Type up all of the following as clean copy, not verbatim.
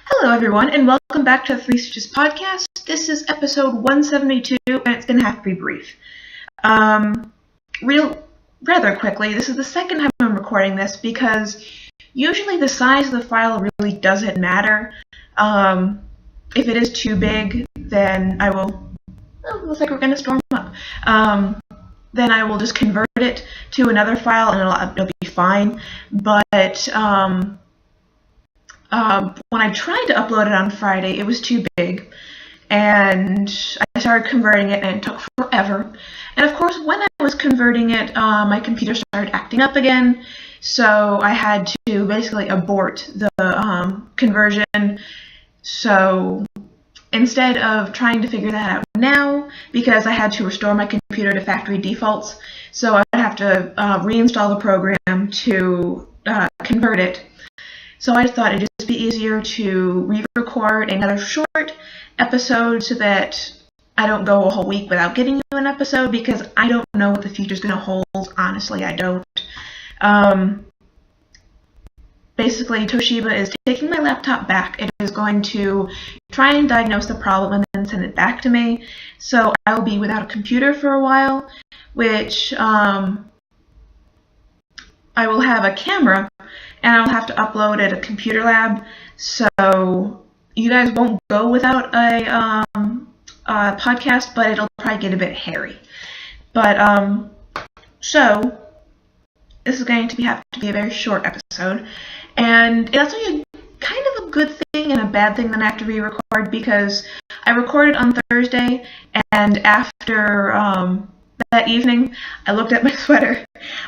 Hello, everyone, and welcome back to the Three Stitches podcast. This is episode 172, and it's going to have to be brief. Rather quickly, this is the second time I'm recording this because usually the size of the file really doesn't matter. If it is too big, then I will. Oh, looks like we're going to storm up. Then I will just convert it to another file, and it'll be fine. But when I tried to upload it on Friday, it was too big, and I started converting it, and it took forever. And of course, when I was converting it, my computer started acting up again, so I had to basically abort the conversion. So instead of trying to figure that out now, because I had to restore my computer to factory defaults, so I would have to reinstall the program to convert it. So I thought it'd just be easier to re-record another short episode so that I don't go a whole week without getting you an episode, because I don't know what the future's going to hold. Honestly, I don't. Basically, Toshiba is taking my laptop back. It is going to try and diagnose the problem and then send it back to me. So I will be without a computer for a while, which I will have a camera, and I'll have to upload at a computer lab, so you guys won't go without a podcast, but it'll probably get a bit hairy. But so this is going to have to be a very short episode, and it's actually kind of a good thing and a bad thing that I have to re-record, because I recorded on Thursday, and after that evening, I looked at my sweater,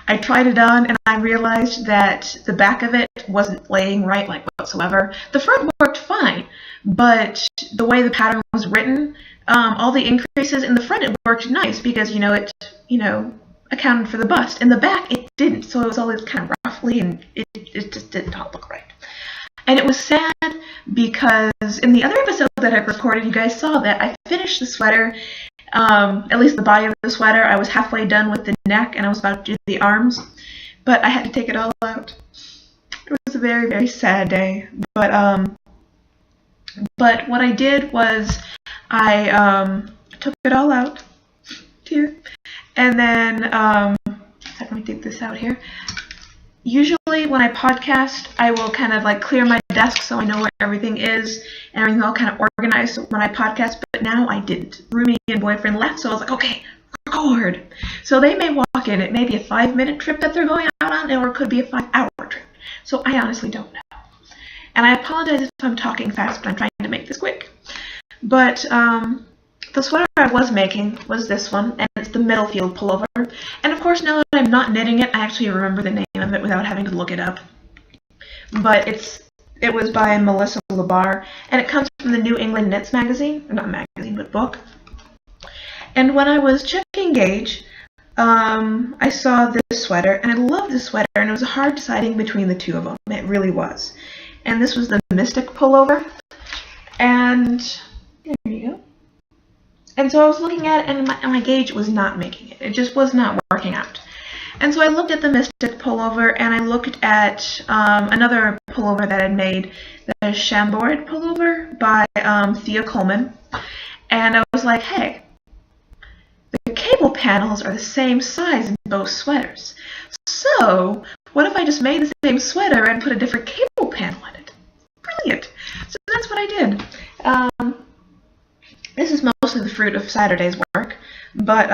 I tried it on, and I realized that the back of it wasn't laying right, like, whatsoever. The front worked fine, but the way the pattern was written, all the increases in the front, it worked nice, because, it accounted for the bust. In the back, it didn't, so it was always kind of roughly, and it just did not look right. And it was sad, because in the other episode that I recorded, you guys saw that I finished the sweater. At least the body of the sweater. I was halfway done with the neck, and I was about to do the arms, but I had to take it all out. It was a very, very sad day. But what I did was I took it all out here, and then let me take this out here. Usually when I podcast, I will kind of like clear my desk so I know where everything is, and everything's all kind of organized when I podcast, but now I didn't. Roomie and boyfriend left, so I was like, okay, record. So they may walk in. It may be a 5-minute trip that they're going out on, or it could be a 5-hour trip. So I honestly don't know. And I apologize if I'm talking fast, but I'm trying to make this quick. But the sweater I was making was this one, and it's the Middlefield pullover. And of course, now that I'm not knitting it, I actually remember the name of it without having to look it up. But it was by Melissa Labar, and it comes from the New England Knits magazine, or not magazine, but book. And when I was checking Gauge, I saw this sweater, and I loved this sweater, and it was hard deciding between the two of them. It really was. And this was the Mystic pullover, and there you go. And so I was looking at it, and my Gauge was not making it. It just was not working out. And so I looked at the Mystic pullover, and I looked at another pullover that I'd made, the Chambord pullover by Thea Coleman. And I was like, hey, the cable panels are the same size in both sweaters. So what if I just made the same sweater and put a different cable panel in it? Brilliant. So that's what I did. This is mostly the fruit of Saturday's work, but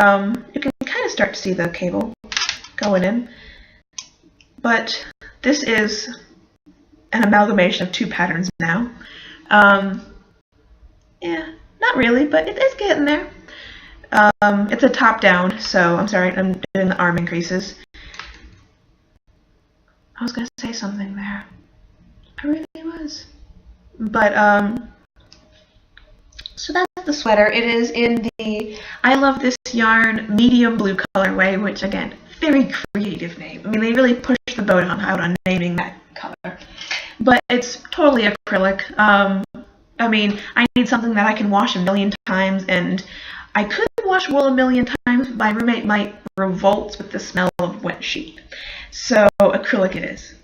you can kind of start to see the cable going in. But this is an amalgamation of two patterns now. Yeah, not really, but it is getting there. It's a top down, so I'm sorry, I'm doing the arm increases. I was going to say something there. I really was. But, so that's the sweater. It is in the I Love This Yarn medium blue colorway, which, again, very creative name. I mean, they really pushed the boat out on naming that color. But it's totally acrylic. I mean, I need something that I can wash a million times, and I could wash wool a million times, but my roommate might revolt with the smell of wet sheet. So acrylic it is.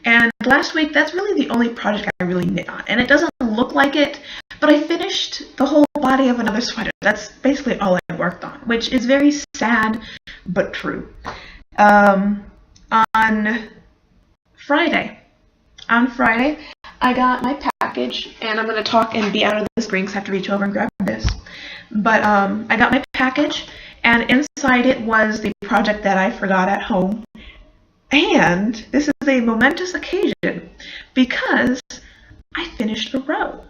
And last week, that's really the only project I really knit on. And it doesn't look like it, but I finished the whole body of another sweater. That's basically all I worked on, which is very sad, but true. On Friday, I got my package, and I'm going to talk and be out of the screen because I have to reach over and grab this. But I got my package, and inside it was the project that I forgot at home. And this is a momentous occasion because I finished a row.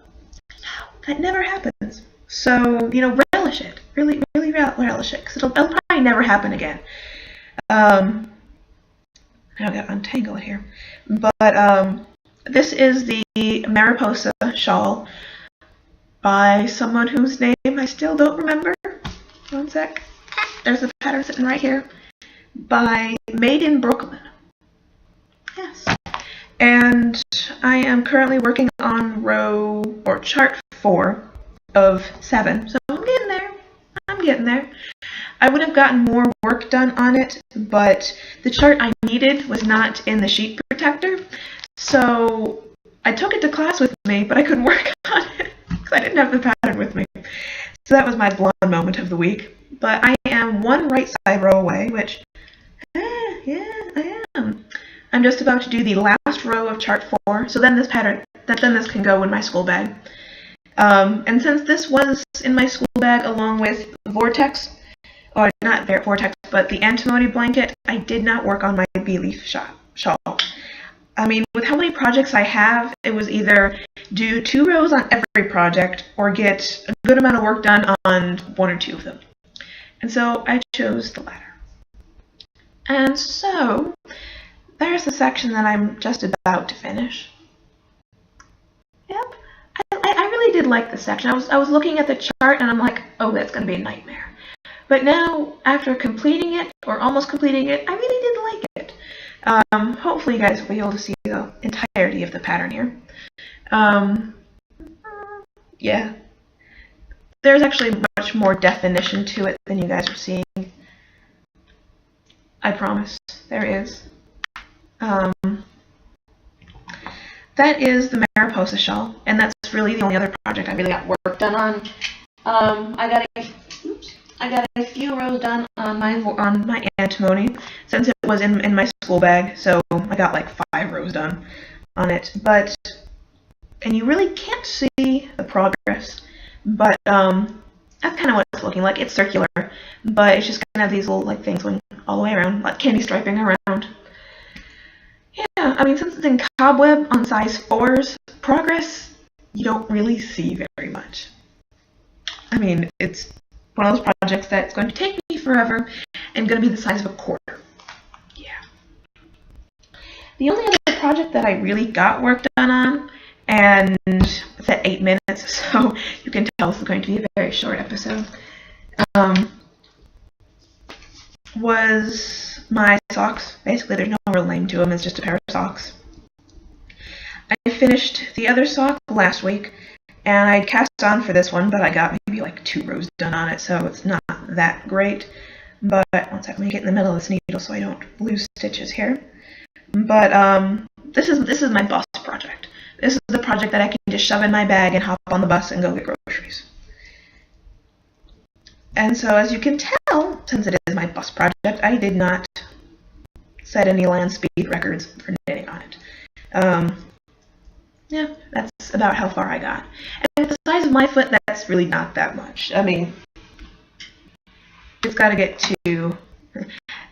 That never happens. So, relish it. Really, really relish it because it'll probably never happen again. Now I've got to untangle it here. But this is the Mariposa shawl by someone whose name I still don't remember. One sec. There's the pattern sitting right here. By Made in Brooklyn. Yes. And I am currently working on chart 4 of 7. So I'm getting there. I would have gotten more work done on it, but the chart I needed was not in the sheet protector. So I took it to class with me, but I couldn't work on it because I didn't have the pattern with me. So that was my blonde moment of the week. But I am one right side row away, which, yeah, I am. I'm just about to do the last row of chart 4, so then this can go in my school bag. And since this was in my school bag along with Vortex, or not Vortex, but the antimony blanket, I did not work on my bee-leaf shawl. I mean, with how many projects I have, it was either do 2 rows on every project or get a good amount of work done on 1 or 2 of them. And so I chose the latter. And so there's the section that I'm just about to finish. Yep. I really did like this section. I was looking at the chart and I'm like, oh, that's going to be a nightmare. But now, after completing it, or almost completing it, I really did like it. Hopefully you guys will be able to see the entirety of the pattern here. Yeah. There's actually much more definition to it than you guys are seeing. I promise. There is. That is the Mariposa shawl, and that's really the only other project I really got work done on. I got a few rows done on my antimony since it was in my school bag, so I got like 5 rows done on it. And you really can't see the progress, but that's kind of what it's looking like. It's circular, but it's just kind of these little like things going all the way around, like candy striping around. Yeah, I mean, since it's in cobweb on size 4's, progress you don't really see very much. I mean, it's one of those projects that's going to take me forever and going to be the size of a quarter. Yeah. The only other project that I really got work done on, and it's at 8 minutes, so you can tell this is going to be a very short episode, was my socks. Basically, there's no real name to them. It's just a pair of socks. I finished the other sock last week, and I cast on for this one, but I got maybe like 2 rows done on it, so it's not that great. But one second, let me get in the middle of this needle so I don't lose stitches here. But this is my bus project. This is the project that I can just shove in my bag and hop on the bus and go get groceries. And so, as you can tell, since it is my bus project, I did not set any land speed records for knitting on it. Yeah, that's about how far I got. And the size of my foot, that's really not that much. I mean, it's got to get to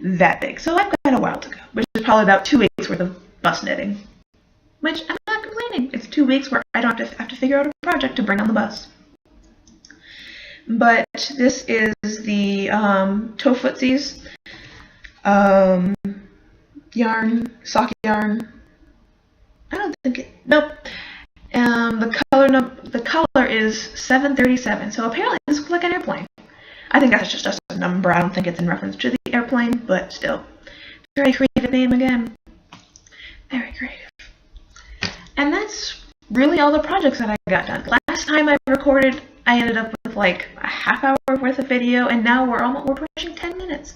that big. So I've got a while to go, which is probably about 2 weeks worth of bus knitting. Which, I'm not complaining. It's 2 weeks where I don't have to figure out a project to bring on the bus. But this is the Toe Footsies yarn, sock yarn. I don't think it. Nope. The color is 737. So apparently this looks like an airplane. I think that's just a number. I don't think it's in reference to the airplane, but still, very creative name again. Very creative. And that's really all the projects that I got done. Last time I recorded, I ended up with like a half hour worth of video, and now we're pushing 10 minutes.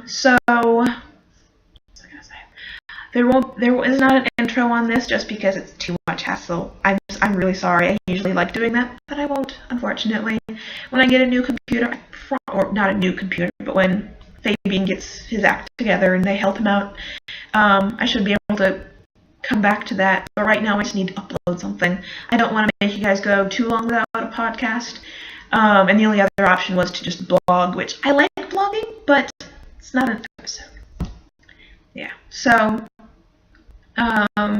So what was I gonna say? There is not an intro on this just because it's too much hassle. I'm really sorry. I usually like doing that, but I won't, unfortunately. When I get a new computer, or not a new computer, but when Fabian gets his act together and they help him out, I should be able to come back to that. But right now, I just need to upload something. I don't want to make you guys go too long without a podcast. And the only other option was to just blog, which I like blogging, but it's not an episode. Yeah, so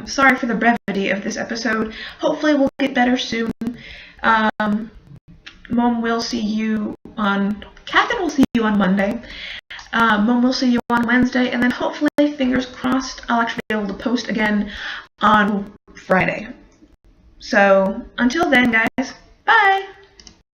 sorry for the brevity of this episode. Hopefully we'll get better soon. Mom will see you on... Catherine will see you on Monday. Mom will see you on Wednesday, and then hopefully, fingers crossed, I'll actually be able to post again on Friday. So, until then, guys, bye!